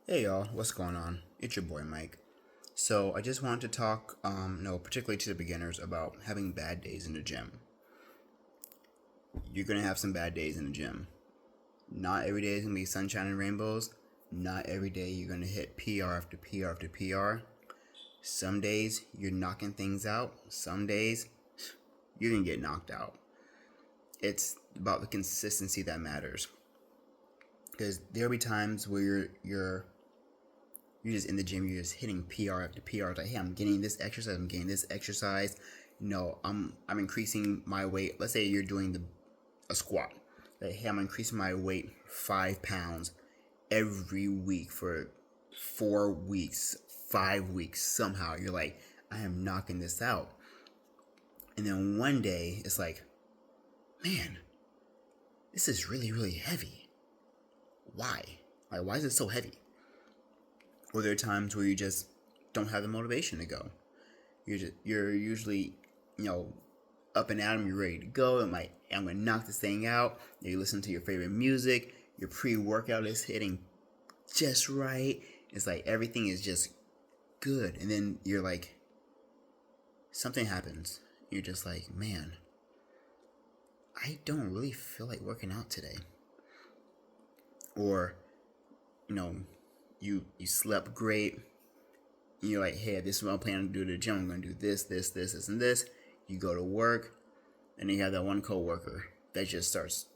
Hey y'all, what's going on? It's your boy Mike. So I just wanted to talk, no, particularly to the beginners about having bad days in the gym. You're gonna have some bad days in the gym. Not every day is gonna be sunshine and rainbows. Not every day you're gonna hit PR after PR after PR. Some days you're knocking things out. Some days you're gonna get knocked out. It's about the consistency that matters. Because there'll be times where you're just in the gym, you're just hitting PR after PR. It's like, hey, I'm getting this exercise, I'm getting this exercise. I'm increasing my weight. Let's say you're doing a squat. Like, hey, I'm increasing my weight 5 pounds every week for 4 weeks, 5 weeks. Somehow you're like, I am knocking this out. And then one day it's like, man, this is really, really heavy. Why? Like, why is it so heavy? Or there are times where you just don't have the motivation to go. You're usually, you know, up and at 'em, you're ready to go. I'm like, I'm gonna knock this thing out. You listen to your favorite music. Your pre-workout is hitting just right. It's like everything is just good, and then you're like, something happens. You're just like, man, I don't really feel like working out today. Or, you know, you slept great. You're like, hey, this is what I'm planning to do at the gym. I'm gonna do this, and this. You go to work, and then you have that one coworker that just starts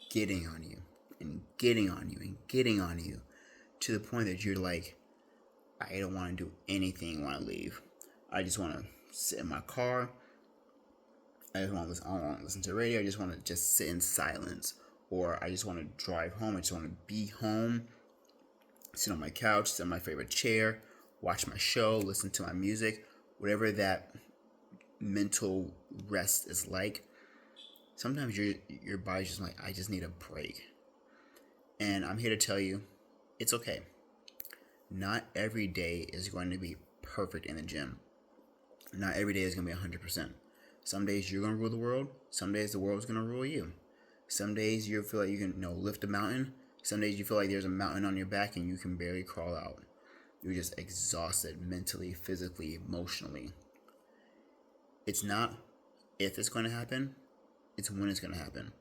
getting on you and getting on you and getting on you to the point that you're like, I don't want to do anything when I leave. I just want to sit in my car. I just want to listen. I don't want to listen to radio. I just want to just sit in silence, or I just want to drive home. I just want to be home, sit on my couch, sit on my favorite chair, watch my show, listen to my music, whatever that mental rest is like. Sometimes your body's just like, I just need a break. And I'm here to tell you, it's okay. Not every day is going to be perfect in the gym. Not every day is going to be 100%. Some days you're going to rule the world. Some days the world's going to rule you. Some days you feel like you can, lift a mountain. Some days you feel like there's a mountain on your back and you can barely crawl out. You're just exhausted mentally, physically, emotionally. It's not if it's going to happen, it's when it's going to happen.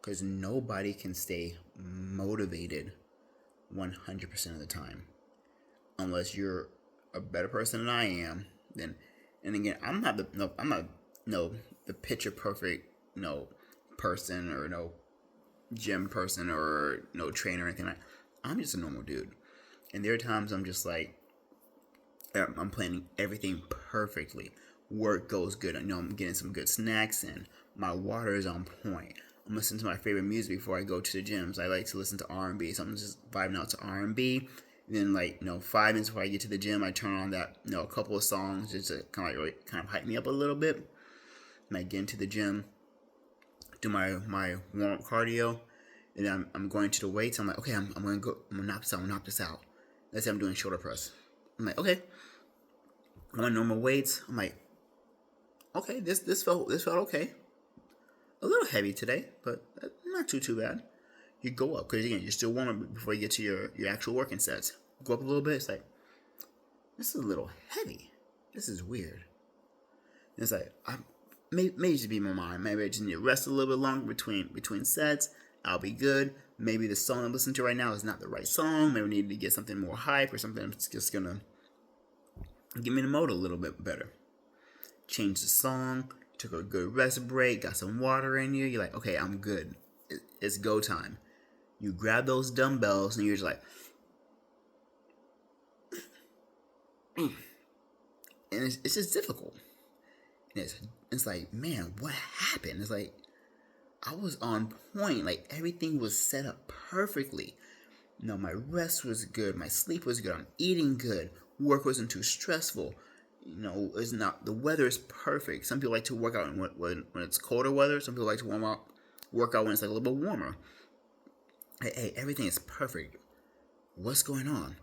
Because nobody can stay motivated 100% of the time. Unless you're a better person than I am, then, and again, I'm not the picture perfect person, or no gym person, or no trainer or anything like that. I'm just a normal dude, and there are times I'm just like, I'm planning everything perfectly. Work goes good. I know I'm getting some good snacks in. My water is on point. I'm listening to my favorite music before I go to the gyms. I like to listen to R&B, so I'm just vibing out to R&B. And then, like, 5 minutes before I get to the gym, I turn on that, a couple of songs just to kind of hype me up a little bit. And I get into the gym, do my warm up cardio, and then I'm going to the weights. I'm like, okay, I'm gonna go. I'm gonna knock this out. I'm gonna knock this out. Let's say I'm doing shoulder press. I'm like, okay, I'm on normal weights. I'm like, okay, this felt okay. A little heavy today, but not too bad. You go up because again, you're still warm before you get to your actual working sets. Go up a little bit. It's like, this is a little heavy. This is weird. And it's like, I maybe just be my mind. Maybe I just need to rest a little bit longer between sets. I'll be good. Maybe the song I'm listening to right now is not the right song. Maybe I need to get something more hype or something that's just gonna get me in the mode a little bit better. Change the song. Took a good rest break. Got some water in you. You're like, okay, I'm good. It's go time. You grab those dumbbells and you're just like, and it's just difficult. And it's like, man, what happened? It's like, I was on point. Like, everything was set up perfectly. My rest was good. My sleep was good. I'm eating good. Work wasn't too stressful. It's not, the weather is perfect. Some people like to work out when it's colder weather. Some people like to work out when it's like a little bit warmer. Hey, everything is perfect. What's going on?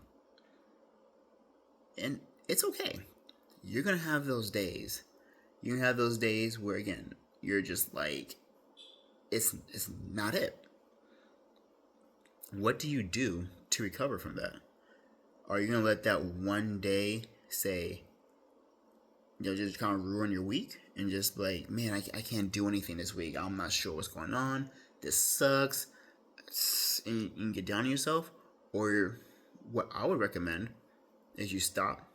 And it's okay. You're gonna have those days. You're gonna have those days where, again, you're just like, it's not it. What do you do to recover from that? Are you gonna let that one day say, just kind of ruin your week and just be like, man, I can't do anything this week. I'm not sure what's going on. This sucks. And you can get down on yourself. Or what I would recommend is you stop,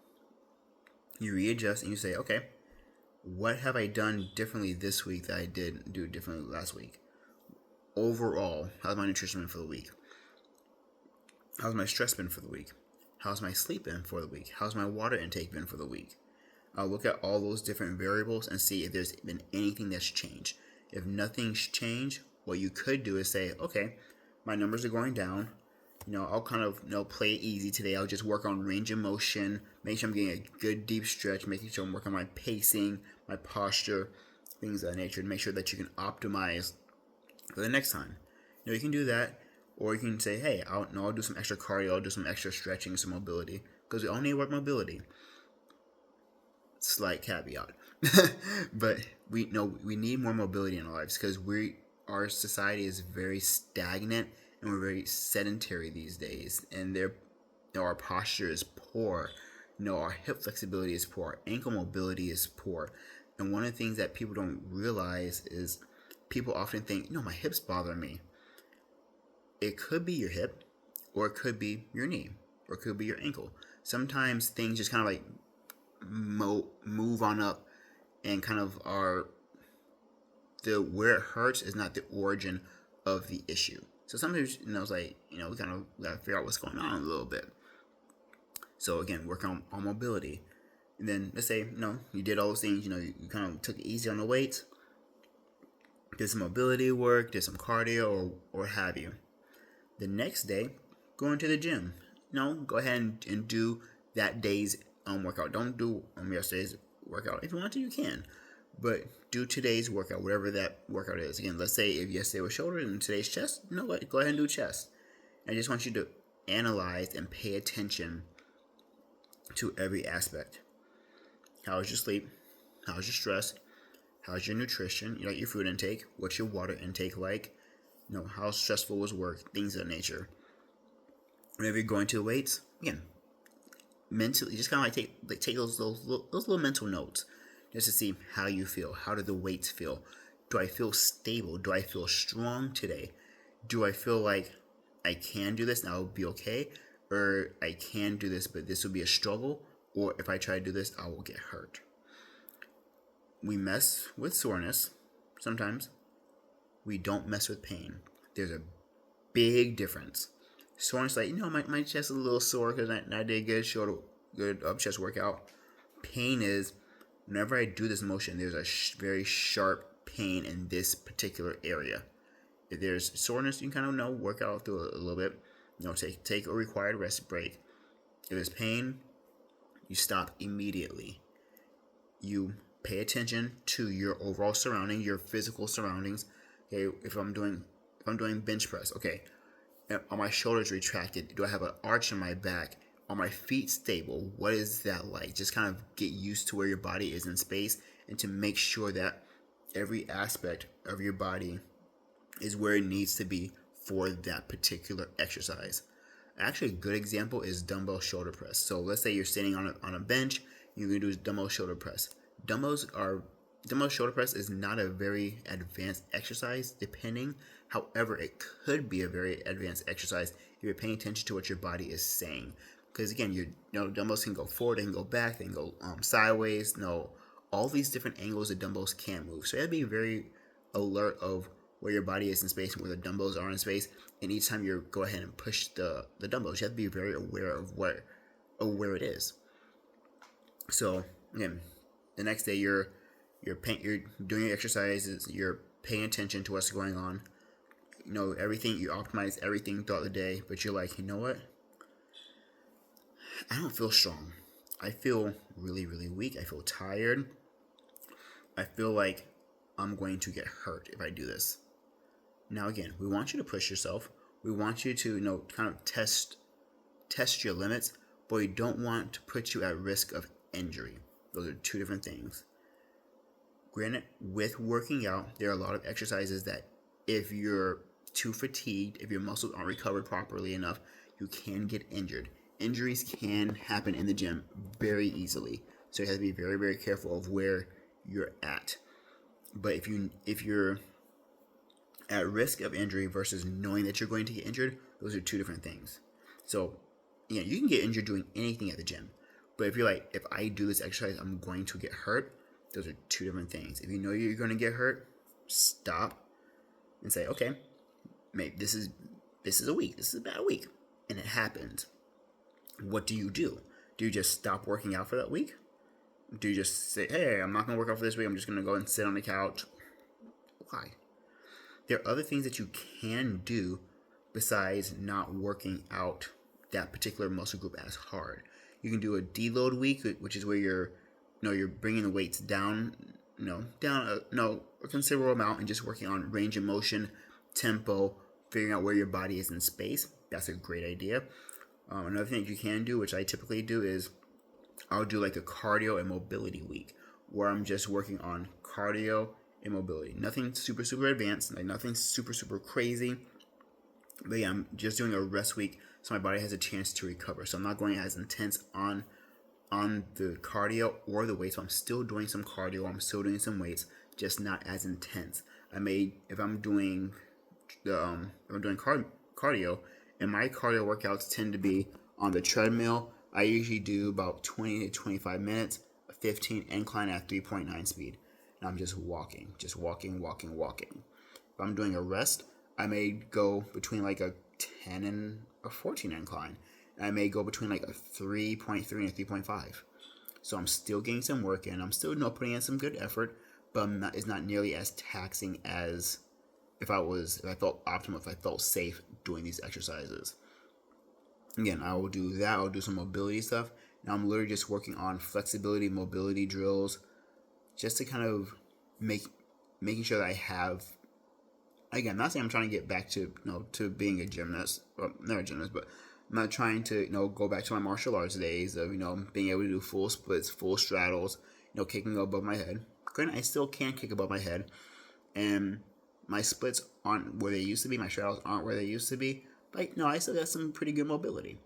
you readjust, and you say, okay, what have I done differently this week that I did do differently last week? Overall, how's my nutrition been for the week? How's my stress been for the week? How's my sleep been for the week? How's my water intake been for the week? I'll look at all those different variables and see if there's been anything that's changed. If nothing's changed, what you could do is say, okay, my numbers are going down. I'll kind of play it easy today. I'll just work on range of motion, make sure I'm getting a good deep stretch, making sure I'm working on my pacing, my posture, things of that nature, to make sure that you can optimize for the next time. You can do that, or you can say, hey, I'll do some extra cardio, I'll do some extra stretching, some mobility, because we all need work mobility. Slight caveat, but we need more mobility in our lives because our society is very stagnant and we're very sedentary these days, and our posture is poor. Our hip flexibility is poor, our ankle mobility is poor, and one of the things that people don't realize is people often think, my hips bother me. It could be your hip, or it could be your knee, or it could be your ankle. Sometimes things just kind of like move on up, and kind of where it hurts is not the origin of the issue. So sometimes it's like we kind of gotta figure out what's going on a little bit. So again, work on mobility, and then let's say you did all those things. You kind of took it easy on the weights, did some mobility work, did some cardio, or have you. The next day, go into the gym. Go ahead and do that day's workout. Don't do yesterday's workout. If you want to, you can, but do today's workout, whatever that workout is. Again, let's say if yesterday was shoulder and today's chest, go ahead and do chest. I just want you to analyze and pay attention to every aspect. How is your sleep? How's your stress? How's your nutrition? Your food intake? What's your water intake like? How stressful was work? Things of that nature. Whenever you're going to the weights, again, mentally, just kind of take those little mental notes just to see how you feel. How do the weights feel? Do I feel stable? Do I feel strong today? Do I feel like I can do this and I'll be okay? Or I can do this, but this will be a struggle? Or if I try to do this, I will get hurt. We mess with soreness sometimes. We don't mess with pain. There's a big difference. Soreness, like, my chest is a little sore because I did good chest workout. Pain is, whenever I do this motion, there's a very sharp pain in this particular area. If there's soreness, you can kind of work out through it a little bit. Take a required rest break. If there's pain, you stop immediately. You pay attention to your overall surroundings, your physical surroundings. Okay, if I'm doing bench press, okay, are my shoulders retracted? Do I have an arch in my back? Are my feet stable? What is that like? Just kind of get used to where your body is in space, and to make sure that every aspect of your body is where it needs to be for that particular exercise. Actually, a good example is dumbbell shoulder press. So let's say you're sitting on a bench, you're going to do dumbbell shoulder press. Dumbbell shoulder press is not a very advanced exercise, depending. However, it could be a very advanced exercise if you're paying attention to what your body is saying. Because again, dumbbells can go forward, they can go back, they can go sideways. All these different angles the dumbbells can move. So you have to be very alert of where your body is in space and where the dumbbells are in space. And each time you go ahead and push the dumbbells, you have to be very aware of where it is. So again, the next day you're doing your exercises, you're paying attention to what's going on. Everything, you optimize everything throughout the day, but you're like, you know what? I don't feel strong. I feel really, really weak. I feel tired. I feel like I'm going to get hurt if I do this. Now again, we want you to push yourself. We want you to, kind of test your limits, but we don't want to put you at risk of injury. Those are two different things. Granted, with working out, there are a lot of exercises that if you're too fatigued, if your muscles aren't recovered properly enough, you can get injured. injuries can happen in the gym very easily. So you have to be very, very careful of where you're at. But if you're at risk of injury versus knowing that you're going to get injured, those are two different things. So, yeah, you can get injured doing anything at the gym. But if you're like, if I do this exercise, I'm going to get hurt, those are two different things. If you know you're going to get hurt, stop and say, okay, maybe this is a week. This is a bad week. And it happens. What do? Do you just stop working out for that week? Do you just say, hey, I'm not going to work out for this week. I'm just going to go and sit on the couch? Why? There are other things that you can do besides not working out that particular muscle group as hard. You can do a deload week, which is where you're bringing the weights down, a considerable amount and just working on range of motion, tempo, figuring out where your body is in space. That's a great idea. Another thing that you can do, which I typically do, is I'll do like a cardio and mobility week where I'm just working on cardio and mobility. Nothing super, super advanced, like nothing super, super crazy. But yeah, I'm just doing a rest week so my body has a chance to recover. So I'm not going as intense on the cardio or the weights. So I'm still doing some cardio, I'm still doing some weights, just not as intense. If I'm doing cardio, and my cardio workouts tend to be on the treadmill. I usually do about 20 to 25 minutes, a 15 incline at 3.9 speed. And I'm just walking. If I'm doing a rest, I may go between like a 10 and a 14 incline. And I may go between like a 3.3 and a 3.5. So I'm still getting some work in. I'm still putting in some good effort, but it's not nearly as taxing as if I felt optimal, if I felt safe doing these exercises. Again, I will do that. I'll do some mobility stuff. Now I'm literally just working on flexibility, mobility drills, just to kind of making sure that I have. Again, I'm not saying I'm trying to get back to to being a gymnast, well, not a gymnast, but I'm not trying to go back to my martial arts days of being able to do full splits, full straddles, kicking above my head. Granted, I still can kick above my head, and my splits aren't where they used to be. My straddles aren't where they used to be. But no, I still got some pretty good mobility.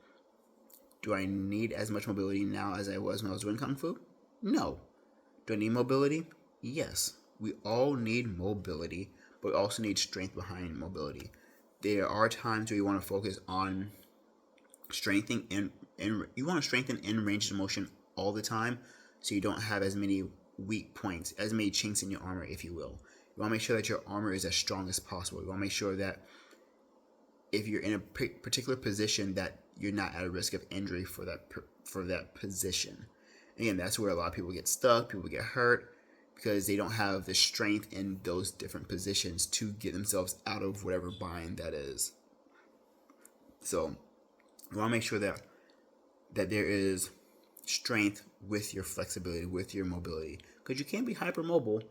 Do I need as much mobility now as I was when I was doing Kung Fu? No. Do I need mobility? Yes. We all need mobility, but we also need strength behind mobility. There are times where you want to focus on strengthening and you want to strengthen in range of motion all the time, so you don't have as many weak points, as many chinks in your armor, if you will. You want to make sure that your armor is as strong as possible. You want to make sure that if you're in a particular position that you're not at a risk of injury for that position. Again, that's where a lot of people get stuck, people get hurt, because they don't have the strength in those different positions to get themselves out of whatever bind that is. So you want to make sure that there is strength with your flexibility, with your mobility, because you can't be hypermobile,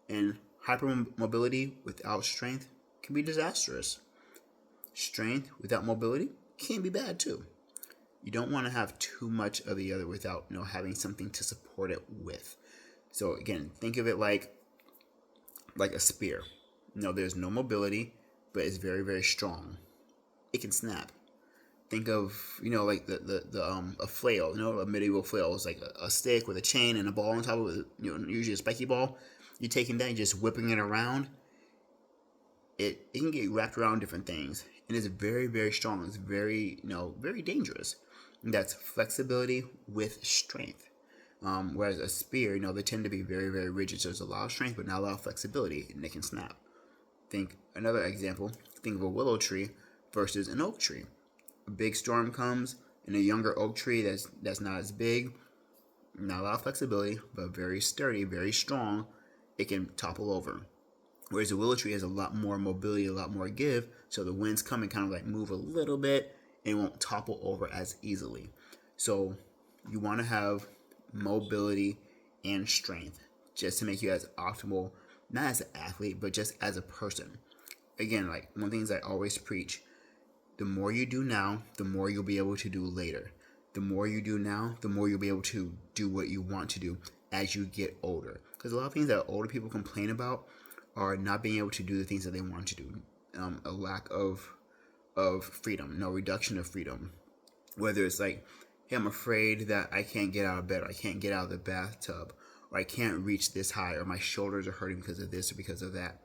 and hypermobility without strength can be disastrous. Strength without mobility can be bad too. You don't want to have too much of the other without having something to support it with. So again, think of it like a spear. There's no mobility, but it's very, very strong. It can snap. Think of like a flail. A medieval flail is like a stick with a chain and a ball on top of it. Usually a spiky ball. You're taking that and just whipping it around. It can get wrapped around different things, and it's very, very strong. It's very very dangerous. And that's flexibility with strength. Whereas a spear, they tend to be very, very rigid. So there's a lot of strength, but not a lot of flexibility, and they can snap. Think another example. Think of a willow tree versus an oak tree. A big storm comes, and a younger oak tree that's not as big, not a lot of flexibility, but very sturdy, very strong. It can topple over. Whereas a willow tree has a lot more mobility, a lot more give, so the winds come and kind of like move a little bit and it won't topple over as easily. So you want to have mobility and strength just to make you as optimal, not as an athlete, but just as a person. Again, like one of the things I always preach, the more you do now, the more you'll be able to do later. The more you do now, the more you'll be able to do what you want to do as you get older. Because a lot of things that older people complain about are not being able to do the things that they want to do. A lack of freedom, reduction of freedom. Whether it's like, hey, I'm afraid that I can't get out of bed, or I can't get out of the bathtub, or I can't reach this high, or my shoulders are hurting because of this or because of that.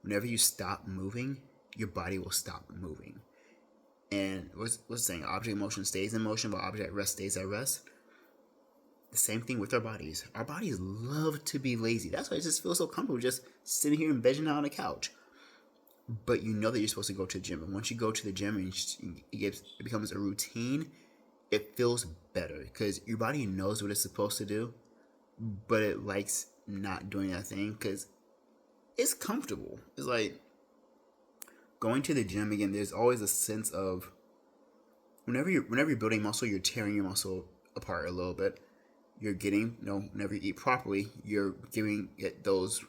Whenever you stop moving, your body will stop moving. And what's the saying? Object in motion stays in motion, but object at rest stays at rest. The same thing with our bodies. Our bodies love to be lazy. That's why it just feels so comfortable just sitting here and vegging out on the couch. But you know that you're supposed to go to the gym. And once you go to the gym and it becomes a routine, it feels better because your body knows what it's supposed to do, but it likes not doing that thing because it's comfortable. It's like going to the gym again. There's always a sense of whenever you're building muscle, you're tearing your muscle apart a little bit. You're getting, whenever you eat properly, you're giving it those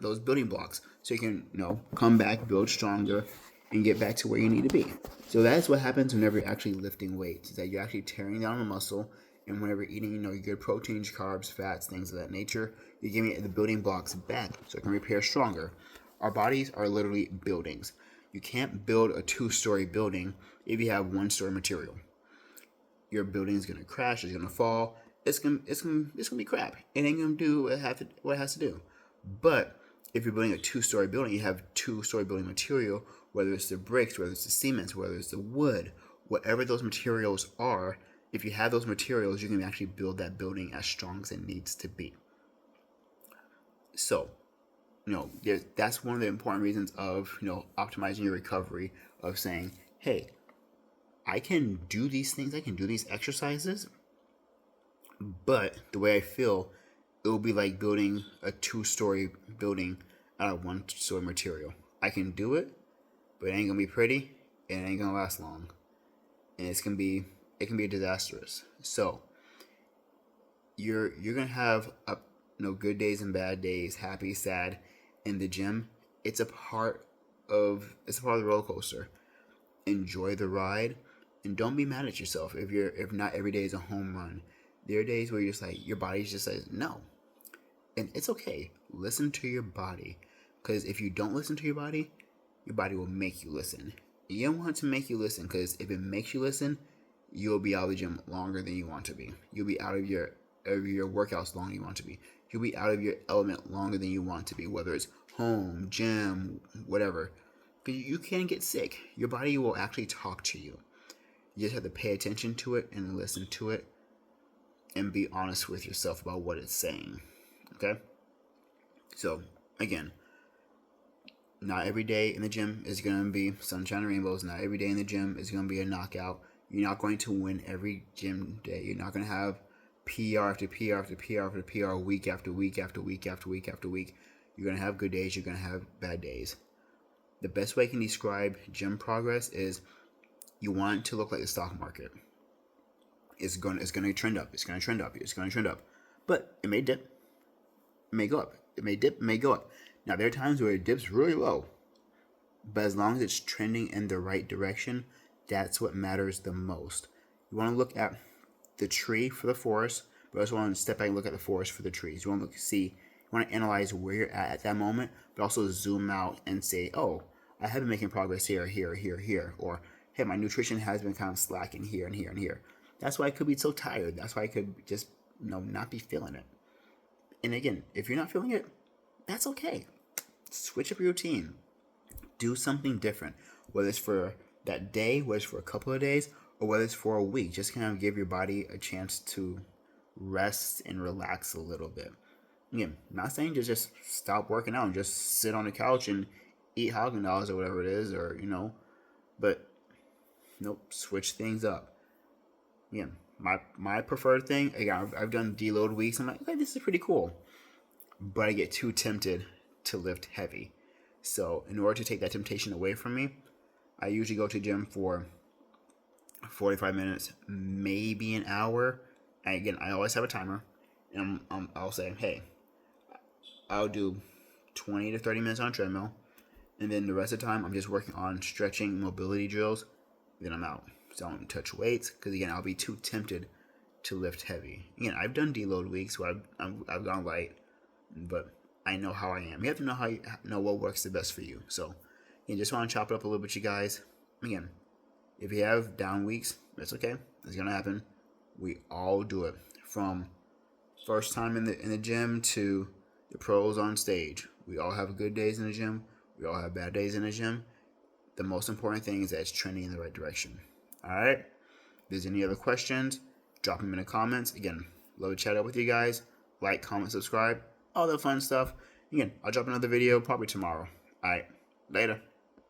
building blocks so you can, come back, build stronger, and get back to where you need to be. So that's what happens whenever you're actually lifting weights, is that you're actually tearing down the muscle, and whenever you're eating, your good proteins, carbs, fats, things of that nature, you're giving it the building blocks back so it can repair stronger. Our bodies are literally buildings. You can't build a 2-story building if you have 1-story material. Your building is gonna crash. It's gonna fall. It's gonna be crap. It ain't gonna do what it has to do. But if you're building a 2-story building, you have 2-story building material. Whether it's the bricks, whether it's the cement, whether it's the wood, whatever those materials are. If you have those materials, you can actually build that building as strong as it needs to be. So, that's one of the important reasons of optimizing your recovery. Of saying, hey, I can do these things, I can do these exercises, but the way I feel, it will be like building a 2-story building out of 1-story material. I can do it, but it ain't gonna be pretty, and it ain't gonna last long, and it can be disastrous. So you're gonna have good days and bad days, happy, sad, in the gym. It's a part of the roller coaster. Enjoy the ride. And don't be mad at yourself if not every day is a home run. There are days where you're just like, your body just says no. And it's okay. Listen to your body. Because if you don't listen to your body will make you listen. You don't want it to make you listen, because if it makes you listen, you'll be out of the gym longer than you want to be. You'll be out of your workouts longer than you want to be. You'll be out of your element longer than you want to be, whether it's home, gym, whatever. Because you can get sick. Your body will actually talk to you. You just have to pay attention to it and listen to it and be honest with yourself about what it's saying. Okay? So, again, not every day in the gym is going to be sunshine and rainbows. Not every day in the gym is going to be a knockout. You're not going to win every gym day. You're not going to have PR after PR after PR after PR, week after week after week after week after week. You're going to have good days. You're going to have bad days. The best way I can describe gym progress is you want it to look like the stock market. It's going to trend up. It's going to trend up. It's going to trend up. But it may dip. It may go up. It may dip. It may go up. Now, there are times where it dips really low. But as long as it's trending in the right direction, that's what matters the most. You want to look at the tree for the forest, but also want to step back and look at the forest for the trees. You want to analyze where you're at that moment, but also zoom out and say, oh, I have been making progress here, here, here, here. Or, hey, my nutrition has been kind of slacking here and here and here. That's why I could be so tired. That's why I could just, not be feeling it. And again, if you're not feeling it, that's okay. Switch up your routine. Do something different. Whether it's for that day, whether it's for a couple of days, or whether it's for a week. Just kind of give your body a chance to rest and relax a little bit. Again, not saying to just stop working out and just sit on the couch and eat Haagen-Dazs or whatever it is, or, but nope, switch things up. Yeah, my preferred thing, again, I've done deload weeks. I'm like, okay, this is pretty cool. But I get too tempted to lift heavy. So in order to take that temptation away from me, I usually go to the gym for 45 minutes, maybe an hour. And again, I always have a timer. And I'll say, hey, I'll do 20 to 30 minutes on a treadmill. And then the rest of the time, I'm just working on stretching, mobility drills. Then I'm out. So I don't touch weights, because again, I'll be too tempted to lift heavy. Again, I've done deload weeks where I've gone light, but I know how I am. You have to know what works the best for you. So, just want to chop it up a little bit, you guys. Again, If you have down weeks, that's okay. It's gonna happen. We all do it. From first time in the gym to the pros on stage. We all have good days in the gym. We all have bad days in the gym. The most important thing is that it's trending in the right direction. All right. If there's any other questions, drop them in the comments. Again, love to chat up with you guys. Like, comment, subscribe, all that fun stuff. Again, I'll drop another video probably tomorrow. All right. Later.